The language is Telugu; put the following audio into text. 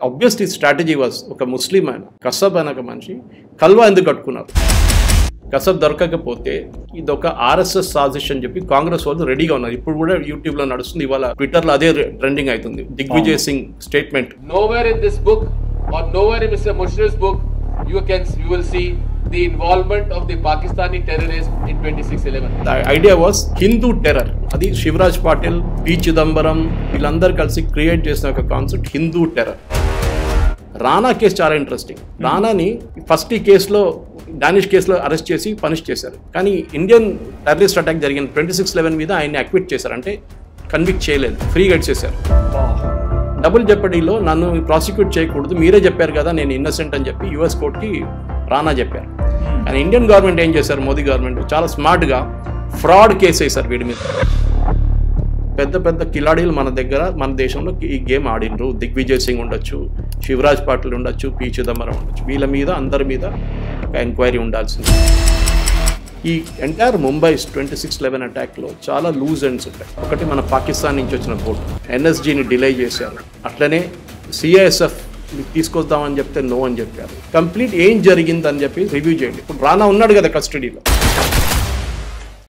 ఆబ్వియస్లీ స్ట్రాటజీ వాజ్ ఒక ముస్లిం ఆయన కసబ్ అనే ఒక మనిషి కల్వా ఎందుకు కట్టుకున్నారు. కసబ్ దొరకకపోతే ఇది ఒక ఆర్ఎస్ఎస్ సాజిష్ అని చెప్పి కాంగ్రెస్ వాళ్ళు రెడీగా ఉన్నారు. ఇప్పుడు కూడా యూట్యూబ్ లో నడుస్తుంది, ఇవాళ ట్విట్టర్ లో అదే ట్రెండింగ్ అవుతుంది. Digvijay Singh statement. Nowhere in this book or nowhere in Mr. Mushrif's book you will see the involvement of the Pakistani terrorists in 26/11. The idea was Hindu terror. అది శివరాజ్ పాటిల్, పి చిదంబరం వీళ్ళందరూ కలిసి క్రియేట్ చేసిన ఒక కాన్సెప్ట్ హిందూ టెర్రర్. రానా కేసు చాలా ఇంట్రెస్టింగ్. రానాని ఫస్ట్ ఈ కేసులో డానిష్ కేసులో అరెస్ట్ చేసి పనిష్ చేశారు. కానీ ఇండియన్ టెర్రరిస్ట్ అటాక్ జరిగిన 26/11 మీద ఆయన్ని అక్విట్ చేశారు. అంటే కన్విక్ట్ చేయలేదు, ఫ్రీగా ఇచ్చేశారు. డబుల్ జెపడీలో నన్ను ప్రాసిక్యూట్ చేయకూడదు, మీరే చెప్పారు కదా నేను ఇన్నసెంట్ అని చెప్పి యుఎస్ కోర్టుకి రానా చెప్పారు. కానీ ఇండియన్ గవర్నమెంట్ ఏం చేశారు, మోదీ గవర్నమెంట్ చాలా స్మార్ట్గా ఫ్రాడ్ కేసు వేశారు వీడి మీద. పెద్ద పెద్ద కిలాడీలు మన దేశంలో ఈ గేమ్ ఆడినరు. దిగ్విజయ్ సింగ్ ఉండొచ్చు, శివరాజ్ పాటిల్ ఉండొచ్చు, పి చిదంబరం ఉండొచ్చు. వీళ్ళ మీద అందరి మీద ఒక ఎంక్వైరీ ఉండాల్సింది. ఈ ఎంటైర్ ముంబై 26/11 అటాక్లో చాలా లూజ్ ఎండ్స్ ఉంటాయి. ఒకటి మన పాకిస్తాన్ నుంచి వచ్చిన బోట్ ఎన్ఎస్జీని డిలే చేశారు. అట్లనే సిఐఎస్ఎఫ్ తీసుకొద్దామని చెప్తే నో అని చెప్పారు. కంప్లీట్ ఏం జరిగిందని చెప్పి రివ్యూ చేయండి. ఇప్పుడు రానా ఉన్నాడు కదా కస్టడీలో,